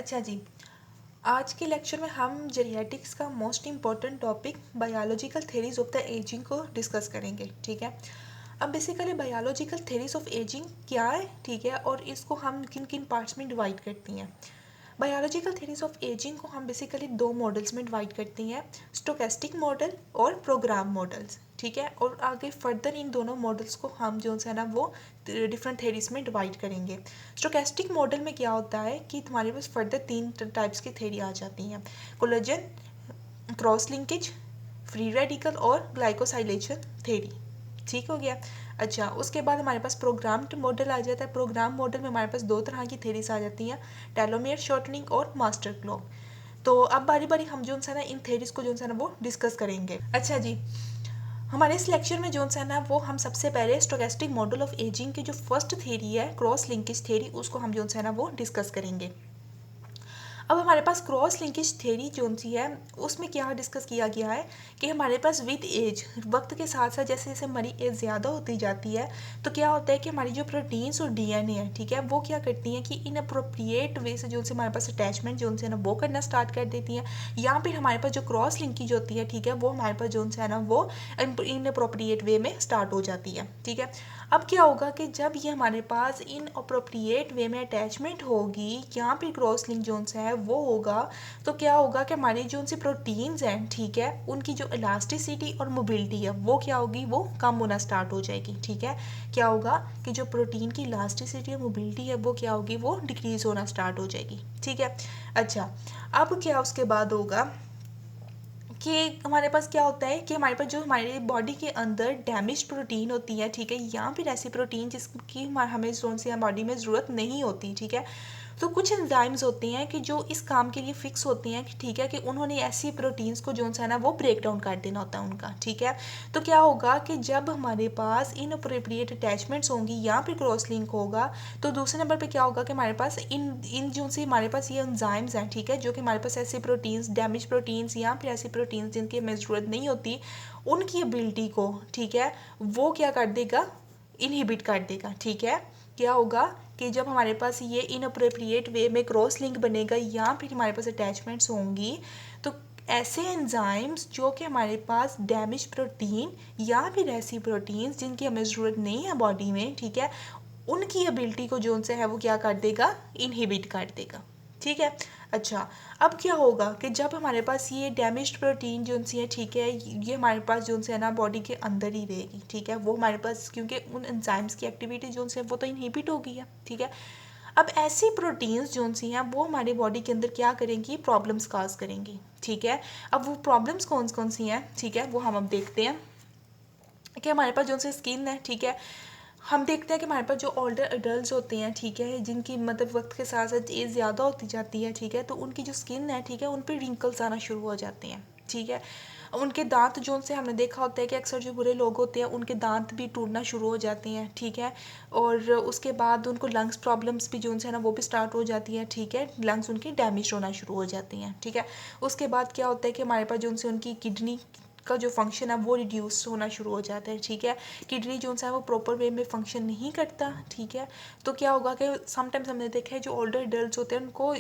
अच्छा जी, आज के लेक्चर में हम जेरियाटिक्स का most important topic biological theories of the ageing को डिस्कस करेंगे। ठीक है, अब basically biological theories of ageing क्या है, ठीक है, और इसको हम किन किन पार्ट्स में डिवाइड करती हैं। बायोलॉजिकल थेरीज ऑफ एजिंग को हम बेसिकली दो मॉडल्स में डिवाइड करती हैं, स्टोकेस्टिक मॉडल और प्रोग्राम मॉडल्स। ठीक है, और आगे फर्दर इन दोनों मॉडल्स को हम जो है ना वो डिफरेंट थेरीज में डिवाइड करेंगे। स्टोकेस्टिक मॉडल में क्या होता है कि तुम्हारे पास फर्दर तीन टाइप्स की थेरी आ जाती हैं, collagen, cross linkage, free radical और ग्लाइकोसाइलेशन थेरी। ठीक हो गया। अच्छा, उसके बाद हमारे पास प्रोग्राम्ड मॉडल आ जाता है। प्रोग्राम मॉडल में हमारे पास दो तरह की थेरीज आ जाती हैं, टेलोमेयर शॉर्टनिंग और मास्टर क्लॉक। तो अब बारी बारी हम जो है ना इन थेरीज को जो है ना वो डिस्कस करेंगे। अच्छा जी, हमारे इस लेक्चर में जो है ना वो हम सबसे पहले स्टोकेस्टिक मॉडल ऑफ एजिंग की जो फर्स्ट थेरी है, क्रॉस लिंकेज थेरी, उसको हम जो है ना वो डिस्कस करेंगे। अब हमारे पास क्रॉस लिंकेज थ्योरी जो सी है उसमें क्या डिस्कस किया गया है कि हमारे पास विद एज, वक्त के साथ साथ जैसे जैसे हमारी एज ज़्यादा होती जाती है तो क्या होता है कि हमारी जो प्रोटीन्स और डीएनए है, ठीक है, वो क्या करती हैं कि इन अप्रोप्रिएट वे से जो से हमारे पास अटैचमेंट जो है ना वो करना स्टार्ट कर देती हैं, या फिर हमारे पास जो क्रॉस लिंकेज होती है, ठीक है, वो हमारे पास जो है ना वो इन अप्रोप्रिएट वे में स्टार्ट हो जाती है। ठीक है, अब क्या होगा कि जब ये हमारे पास इन अप्रोप्रिएट वे में अटैचमेंट होगी, यहाँ पे क्रॉस लिंक जोन से है वो होगा, तो क्या होगा कि हमारी जो उनसे प्रोटीन्स हैं, ठीक है, उनकी जो इलास्टिसिटी और मोबिलिटी है वो क्या होगी, वो कम होना स्टार्ट हो जाएगी। ठीक है, क्या होगा कि जो प्रोटीन की इलास्टिसिटी और मोबिलिटी है वो क्या होगी, वो डिक्रीज होना स्टार्ट हो जाएगी। ठीक है, अच्छा, अब क्या उसके बाद होगा कि हमारे पास क्या होता है कि हमारे पास जो हमारे बॉडी के अंदर डैमेज प्रोटीन होती है, ठीक है, या फिर ऐसी प्रोटीन जिसकी हमें जोन से बॉडी में ज़रूरत नहीं होती, ठीक है, तो कुछ एंजाइम्स होती हैं कि जो इस काम के लिए फिक्स होती हैं कि ठीक है कि उन्होंने ऐसी प्रोटीन्स को जो है ना वो ब्रेक डाउन कर देना होता है उनका। ठीक है, तो क्या होगा कि जब हमारे पास इन अप्रोप्रिएट अटैचमेंट्स होंगी या फिर क्रॉस लिंक होगा, तो दूसरे नंबर पे क्या होगा कि हमारे पास इन इन जो से हमारे पास ये एंजाइम्स हैं, ठीक है, जो कि हमारे पास ऐसे प्रोटीन्स, डैमेज प्रोटीन्स या फिर ऐसी प्रोटीन्स जिनकी हमें ज़रूरत नहीं होती, उनकी एबिलिटी को, ठीक है, वो क्या कर देगा, इनहिबिट कर देगा। ठीक है, क्या होगा कि जब हमारे पास ये इनअप्रोप्रिएट वे में क्रॉस लिंक बनेगा या फिर हमारे पास अटैचमेंट्स होंगी, तो ऐसे एंजाइम्स जो कि हमारे पास डैमेज प्रोटीन या फिर ऐसी प्रोटीन्स जिनकी हमें ज़रूरत नहीं है बॉडी में, ठीक है, उनकी एबिलिटी को जो उनसे है वो क्या कर देगा, इनहिबिट कर देगा। ठीक है, अच्छा, अब क्या होगा कि जब हमारे पास ये डैमेज्ड प्रोटीन जो सी है, ठीक है, ये हमारे पास जो है ना बॉडी के अंदर ही रहेगी। ठीक है, वो हमारे पास क्योंकि उन एंजाइम्स की एक्टिविटी जो है वो तो इनहिबिट हो गई है। ठीक है, अब ऐसी प्रोटीन्स जो सी हैं वो हमारी बॉडी के अंदर क्या करेंगी, प्रॉब्लम्स काज करेंगी। ठीक है, अब वो प्रॉब्लम्स कौन कौन सी हैं, ठीक है, वो हम अब देखते हैं कि हमारे पास जो सी स्किन है, ठीक है, हम देखते हैं कि हमारे पास जो ओल्डर एडल्ट होते हैं, ठीक है, जिनकी मतलब वक्त के साथ साथ एज ज़्यादा होती जाती है, ठीक है, तो उनकी जो स्किन है, ठीक है, उन पर रिंकल्स आना शुरू हो जाते हैं। ठीक है, उनके दांत जो से हमने देखा होता है कि अक्सर जो बुरे लोग होते हैं उनके दांत भी टूटना शुरू हो जाते हैं। ठीक है, और उसके बाद उनको लंग्स प्रॉब्लम्स भी जो है ना वो भी स्टार्ट हो जाती है। ठीक है, लंग्स उनकी डैमेज होना शुरू हो जाती हैं। ठीक है, उसके बाद क्या होता है कि हमारे पास जो से उनकी किडनी का जो फंक्शन है वो रिड्यूस होना शुरू हो जाता है। ठीक है, किडनी जो है वो प्रॉपर वे में फंक्शन नहीं करता। ठीक है, तो क्या होगा कि समटाइम्स हमने देखा है जो ओल्डर एडल्ट होते हैं उनको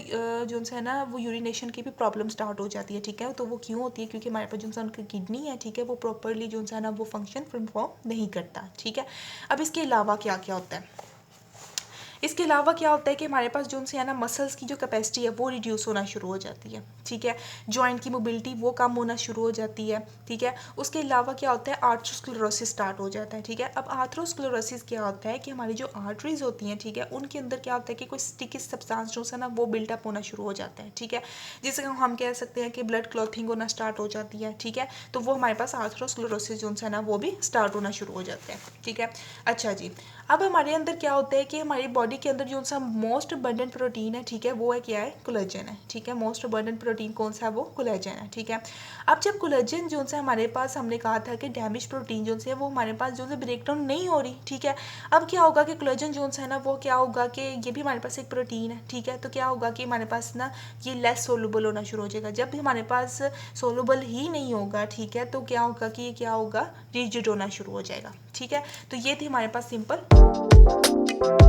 जो है ना वो यूरिनेशन की भी प्रॉब्लम स्टार्ट हो जाती है। ठीक है, तो वो क्यों होती है, क्योंकि हमारे पास जो है उनकी किडनी है, ठीक है, वो प्रॉपरली जो है ना वो फंक्शन परफॉर्म नहीं करता। ठीक है, अब इसके अलावा क्या क्या होता है, इसके अलावा क्या होता है कि हमारे पास जो है ना मसल्स की जो कैपेसिटी है वो रिड्यूस होना शुरू हो जाती है। ठीक है, जॉइंट की मोबिलिटी वो कम होना शुरू हो जाती है। ठीक है, उसके अलावा क्या होता है, आर्थरोस्क्लेरोसिस स्टार्ट हो जाता है। ठीक है, अब आर्थरोस्क्लेरोसिस क्या होता है कि हमारी जो आर्टरीज होती हैं, ठीक है, उनके अंदर क्या होता है कि कोई स्टिकी सब्सटेंस जो है ना वो बिल्डअप होना शुरू हो जाता है। ठीक है, जिसे हम कह सकते हैं कि ब्लड क्लॉथिंग होना स्टार्ट हो जाती है। ठीक है, तो वो हमारे पास आर्थरोस्क्लेरोसिस जो है ना वो भी स्टार्ट होना शुरू हो जाता है। ठीक है, अच्छा जी, अब हमारे अंदर क्या होता है कि हमारी बॉडी के अंदर जो सा मोस्ट अबंडेंट प्रोटीन है, ठीक है, वो है क्या है, कोलेजन है। ठीक है, मोस्ट अबंडेंट प्रोटीन कौन सा है, वो कोलेजन है। ठीक है, अब जब कोलेजन जो है हमारे पास, हमने कहा था कि डैमेज प्रोटीन जो है वो हमारे पास जो है ब्रेक डाउन नहीं हो रही। ठीक है, अब क्या होगा कि कोलेजन जो है ना वो क्या होगा कि ये भी हमारे पास एक प्रोटीन है। ठीक है, तो क्या होगा कि हमारे पास ना ये लेस सोलूबल होना शुरू हो जाएगा। जब भी हमारे पास सोलूबल ही नहीं होगा, ठीक है, तो क्या होगा कि ये क्या होगा, रिजिड होना शुरू हो जाएगा। ठीक है, तो ये थी हमारे पास सिंपल